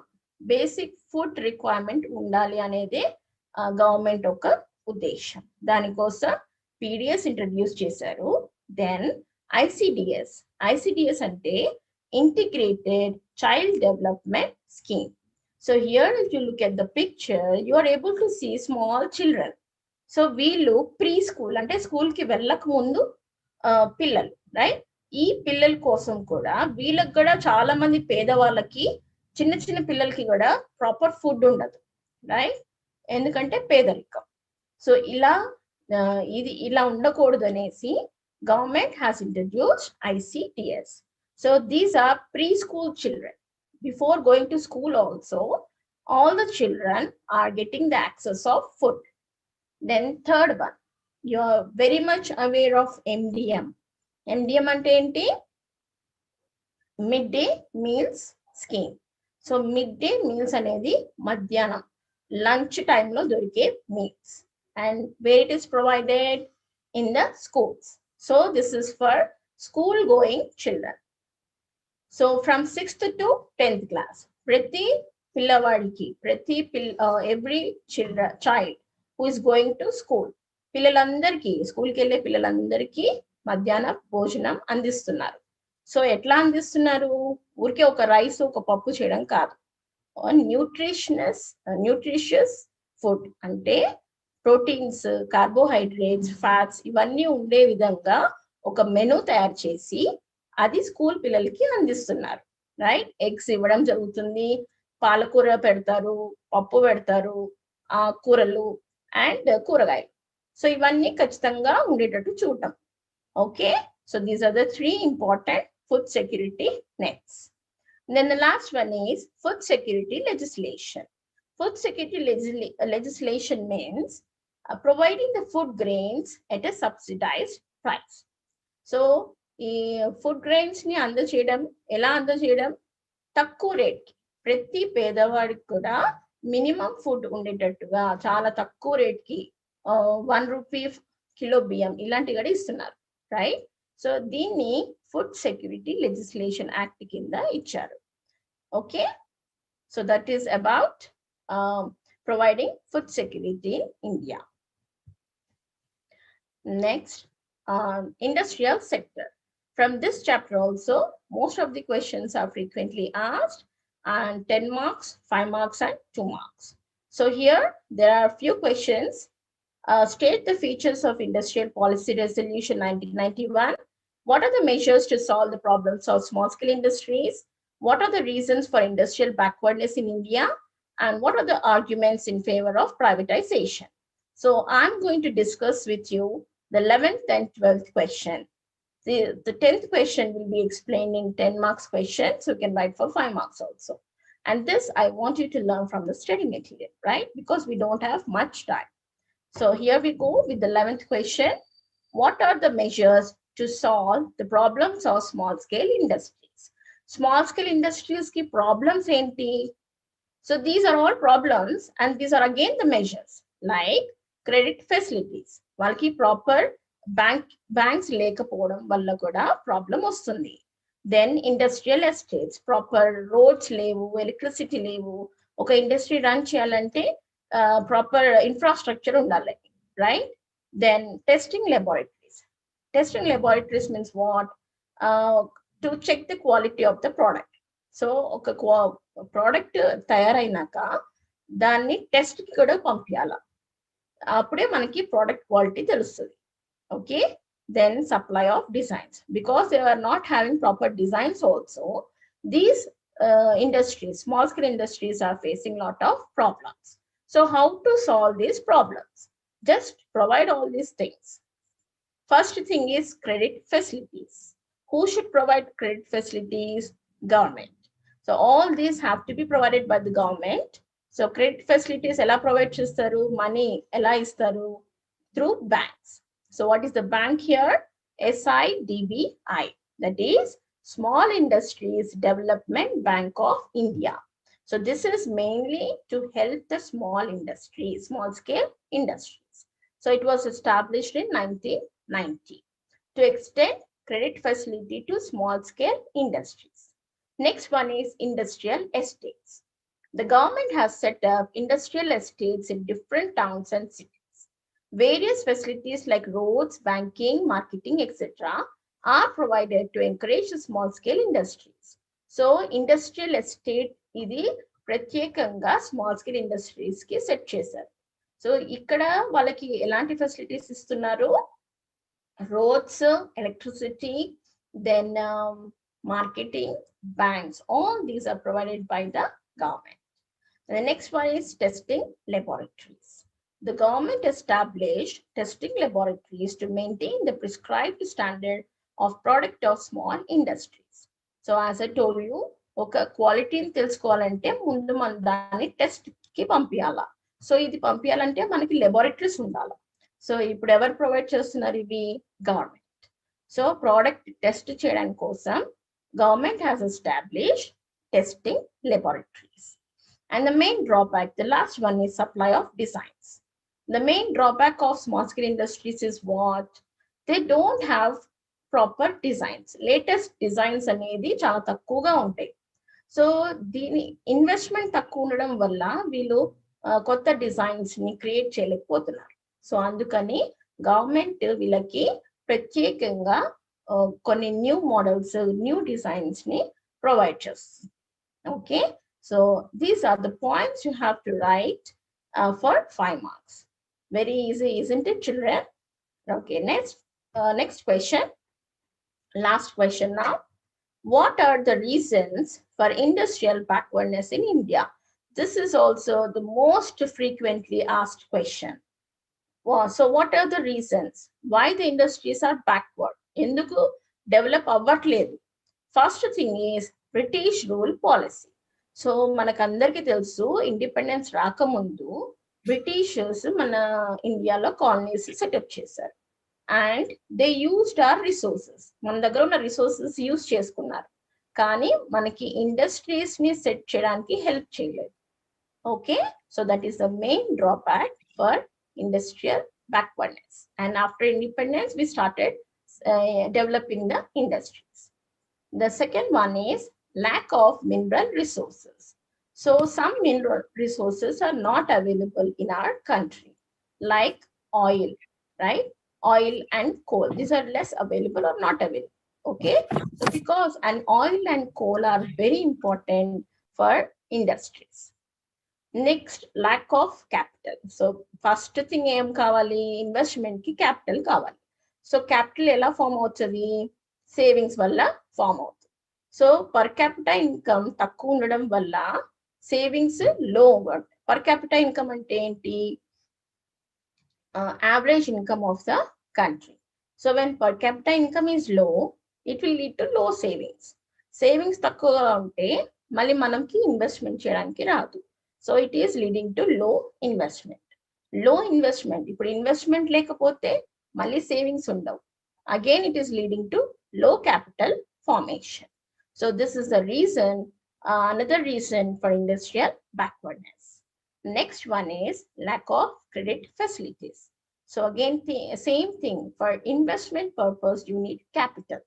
బేసిక్ ఫుడ్ రిక్వైర్మెంట్ ఉండాలి అనేది గవర్నమెంట్ ఒక ఉద్దేశం. దానికోసం పీడిఎస్ ఇంట్రడ్యూస్ చేశారు. Then ICDS. ఐసిడిఎస్ అంటే integrated child development scheme. So here, if you look at the picture, you are able to see small children. So వీళ్ళు ప్రీ స్కూల్ అంటే school కి వెళ్ళక ముందు పిల్లలు, రైట్? ఈ పిల్లల కోసం కూడా వీళ్ళకి కూడా చాలా మంది పేదవాళ్ళకి, చిన్న చిన్న పిల్లలకి కూడా ప్రాపర్ ఫుడ్ ఉండదు, రైట్? ఎందుకంటే పేదరికం. సో ఇది ఇలా ఉండకూడదు అనేసి government has introduced ICTS. So these are preschool children. Before going to school also, all the children are getting the access of food. Then third one, you are very much aware of MDM. MDM ante enti? Midday meals scheme. So midday meals anedi madhyanam, lunch time lo dorike meals, and where it is provided? In the schools. So this is for school going children. So from 6th to 10th class, ప్రతి పిల్లవాడికి, every child who is going to school, పిల్లలందరికీ, స్కూల్కి వెళ్ళే పిల్లలందరికీ మధ్యాహ్న భోజనం అందిస్తున్నారు. So ఎట్లా అందిస్తున్నారు? ఊరికే ఒక రైస్, ఒక పప్పు చేయడం కాదు. న్యూట్రిషియస్ ఫుడ్ అంటే ప్రోటీన్స్, కార్బోహైడ్రేట్స్, ఫ్యాట్స్ ఇవన్నీ ఉండే విధంగా ఒక మెనూ తయారు చేసి అది స్కూల్ పిల్లలకి అందిస్తున్నారు, రైట్? ఎగ్స్ ఇవ్వడం జరుగుతుంది, పాలకూర పెడతారు, పప్పు పెడతారు, కూరలు అండ్ కూరగాయలు. సో ఇవన్నీ ఖచ్చితంగా ఉండేటట్టు చూడటం. Okay, so these are the 3 important food security nets. Then the last one is food security legislation. Food security legislation means providing the food grains at a subsidized price. So ఈ food grains ని అందజేయడం, ఎలా అందజేయడం? తక్కువ రేట్కి, ప్రతి పేదవాడికి కూడా మినిమం ఫుడ్ ఉండేటట్టుగా చాలా తక్కువ రేట్కి, 1 రూపీ కిలో బియ్యం ఇలాంటి కూడా ఇస్తున్నారు, రైట్? సో దీన్ని ఫుడ్ సెక్యూరిటీ లెజిస్లేషన్ యాక్ట్ కింద ఇచ్చారు. Okay, so that is about providing food security in India. Next, industrial sector. From this chapter also, most of the questions are frequently asked, and 10 marks, 5 marks, and 2 marks. So here, there are a few questions. State the features of Industrial Policy Resolution 1991. What are the measures to solve the problems of small-scale industries? What are the reasons for industrial backwardness in India? And what are the arguments in favor of privatization? So I'm going to discuss with you the 11th and 12th question. The 10th question will be explained in 10 marks question, so you can write for 5 marks also. And this I want you to learn from the study material, right? Because we don't have much time. So here we go with the 11th question. What are the measures to solve the problems of small-scale industries? Small-scale industries ki problems enti? So these are all problems, and these are again the measures like credit facilities. Valki proper banks lekapodam valla kuda problem ostundi. Then industrial estates, proper roads levu, electricity levu. Oka industry run cheyalante proper infrastructure undali, right? Then testing laboratories. Testing laboratories means what? To check the quality of the product. So ఒక product తయారైనాక దాన్ని test కి కూడా పంపించాల, అప్పుడే మనకి product quality తెలుస్తుంది. Okay, then supply of designs, because they are not having proper designs also. These industries, small scale industries are facing lot of problems. So how to solve these problems? Just provide all these things. First thing is credit facilities. Who should provide credit facilities? Government. So all these have to be provided by the government. So credit facilities ela provide chestaru, money ela istaru? Through banks. So what is the bank here? SIDBI, that is Small Industries Development Bank of India. So this is mainly to help the small industries, small scale industries. So it was established in 1990 to extend credit facility to small scale industries. Next one is industrial estates. The government has set up industrial estates in different towns and cities. Various facilities like roads, banking, marketing, etc. are provided to encourage the small scale industries. So industrial estate idi ప్రత్యేకంగా small scale industries కి set చేశారు. So ఇక్కడ వాళ్ళకి ఎలాంటి facilities ఇస్తున్నారు? Roads, electricity, then marketing, banks, all these are provided by the government. And the next one is testing laboratories. The government established testing laboratories to maintain the prescribed standard of product of small industries. So as I told you, okay, quality in తెలుసుకోవాలంటే ముందు మనం దాన్ని test కి పంపియాలా. So ఇది పంపియాలంటే మనకి laboratories ఉండాలి. So ఇప్పుడు ఎవరు ప్రొవైడ్ చేస్తున్నారు? ఇవి గవర్నమెంట్. సో ప్రోడక్ట్ టెస్ట్ చేయడానికి కోసం government has established testing laboratories. And the main drawback, the last one, is supply of designs. The main drawback of small scale industries is what? They don't have proper designs. Latest designs అనేది చాలా తక్కువగా ఉంటాయి. So దీని investment తక్కువ ఉండడం వల్ల వీళ్ళు కొత్త డిజైన్స్ ని క్రియేట్ చేయలేకపోతున్నారు. సో అందుకని గవర్నమెంట్ వీళ్ళకి ప్రత్యేకంగా కొన్ని న్యూ మోడల్స్, న్యూ డిజైన్స్ ని ప్రొవైడ్ చేస్తుంది. Okay, so these are the points you have to write for 5 marks. Very easy, isn't it, children? Okay, next question. Last question now. What are the reasons for industrial backwardness in India? This is also the most frequently asked question. So what are the reasons why the industries are backward? ఎందుకు develop అవ్వట్లేదు? First thing is British rule policy. So మనకందరికీ తెలుసు, independence రాకముందు Britishers మన ఇండియాలో colonies setup చేశారు. And they used our resources. మన దగ్గర ఉన్న రిసోర్సెస్ యూజ్ చేసుకున్నారు, కానీ మనకి ఇండస్ట్రీస్ ని సెట్ చేయడానికి హెల్ప్ చేయలేదు. Okay, so that is the main drawback for industrial backwardness. And after independence, we started developing the industries. The second one is lack of mineral resources. So some mineral resources are not available in our country, like oil, right? Oil and coal. These are less available or not available. Okay. So because an oil and coal are very important for industries. Next, lack of capital. So first thing em kavali, investment ki capital kavali. So capital ela form avutadi, savings valla form avutadi. So per capita income takku undadam valla savings low. Per capita income ante enti? Average income of the country. So when per capita income is low, it will lead to low savings. Savings takkuva unte mali manamki investment cheyadaniki raadu. So it is leading to low investment. Low investment. Ippudu investment lekapothe mali savings undavu. Again, it is leading to low capital formation. So this is the reason, another reason for industrial backwardness. Next one is lack of credit facilities. So again, same thing, for investment purpose, you need capital.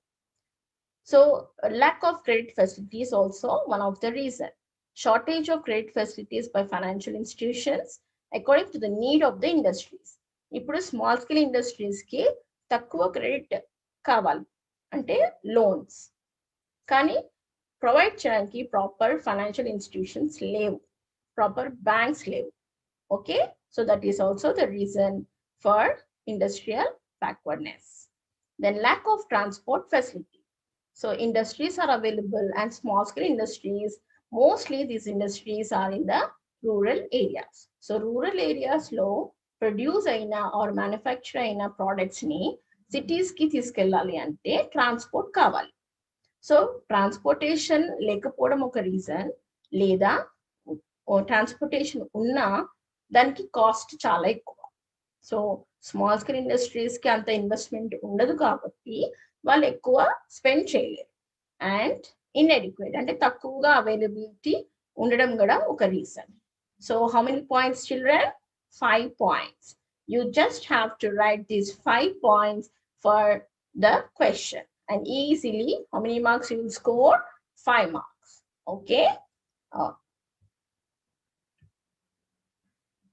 So lack of credit facilities also one of the reason. Shortage of credit facilities by financial institutions according to the need of the industries. ఇప్పుడు small scale industries కి తక్కువ credit కావాలి అంటే loans, కానీ provide చేయడానికి proper financial institutions లేవు, proper banks లేవు. Okay, so that is also the reason for industrial backwardness. Then lack of transport facility. So industries are available and small scale industries, mostly these industries are in the rural areas. So rural areas low produce aina or manufacture aina products ni cities ki తీసుకెళ్ళాలి అంటే transport కావాలి. So transportation లేకపోవడం ఒక reason, లేదా transportation ఉన్నా దానికి cost చాలా ఎక్కువ. సో స్మాల్ స్కేల్ ఇండస్ట్రీస్ కి అంత ఇన్వెస్ట్మెంట్ ఉండదు కాబట్టి వాళ్ళు ఎక్కువ స్పెండ్ చేయలేరు. అండ్ ఇన్ఎడిక్వేట్ అంటే తక్కువగా అవైలబిలిటీ ఉండడం కూడా ఒక reason. So how many points children? 5 points. You just have to write these 5 points for the question, and easily how many marks you will score? 5 marks. Okay,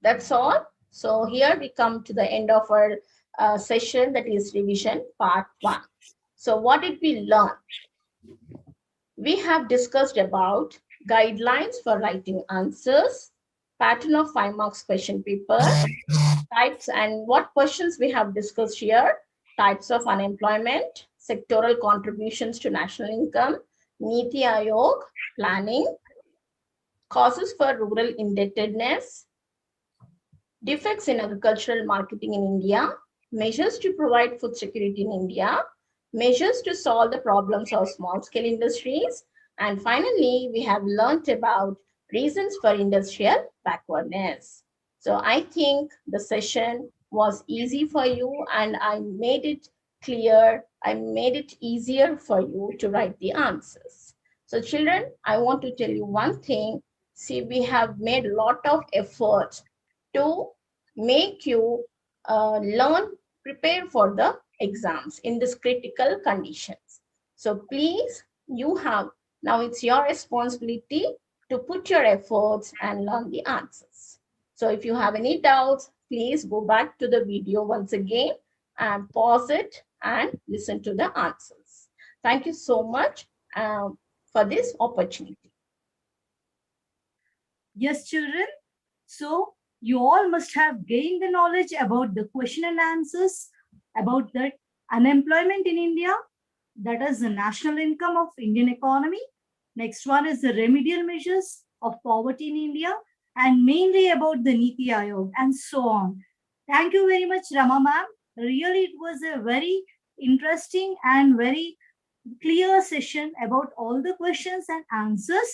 that's all. So here we come to the end of our session, that is revision part 1. So what did we learn? We have discussed about guidelines for writing answers, pattern of 5 marks question paper, types and what questions we have discussed here: types of unemployment, sectoral contributions to national income, NITI Aayog, planning, causes for rural indebtedness, defects in agricultural marketing in India, measures to provide food security in India, measures to solve the problems of small scale industries, and finally we have learnt about reasons for industrial backwardness. So I think the session was easy for you and I made it clear, I made it easier for you to write the answers. So children, I want to tell you one thing. See, we have made a lot of effort to make you learn, prepare for the exams in this critical conditions. So please, you have, now it's your responsibility to put your efforts and learn the answers. So if you have any doubts, please go back to the video once again and pause it and listen to the answers. Thank you so much for this opportunity. Yes, children. So you all must have gained the knowledge about the question and answers, about the unemployment in India, that is the national income of Indian economy. Next one is the remedial measures of poverty in India, and mainly about the NITI Aayog and so on. Thank you very much, Rama ma'am. Really, it was a very interesting and very clear session about all the questions and answers.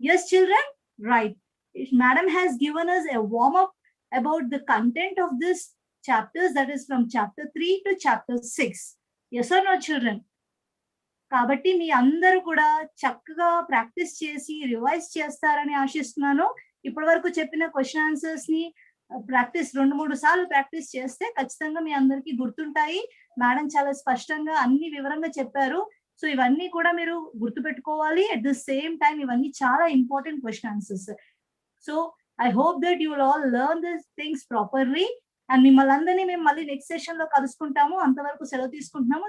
Yes, children, right. Madam has given us a warm-up about the content of this chapters, that is from chapter 3 to chapter 6. Yes or no, children? కాబట్టి మీ అందరూ కూడా చక్కగా practice చేసి revise చేస్తారని ఆశిస్తున్నాను. ఇప్పటి వరకు చెప్పిన క్వశ్చన్ ఆన్సర్స్ ని ప్రాక్టీస్ 2-3 సార్లు ప్రాక్టీస్ చేస్తే ఖచ్చితంగా మీ అందరికీ గుర్తుంటాయి. మేడం చాలా స్పష్టంగా అన్ని వివరంగా చెప్పారు. సో ఇవన్నీ కూడా మీరు గుర్తుపెట్టుకోవాలి. అట్ ద సేమ్ టైమ్ ఇవన్నీ చాలా important question answers. So I hope that you will all learn this things properly. And మిమ్మల్ని అందరినీ మేము మళ్ళీ నెక్స్ట్ సెషన్ లో కలుసుకుంటాము. అంతవరకు సెలవు తీసుకుంటున్నాము.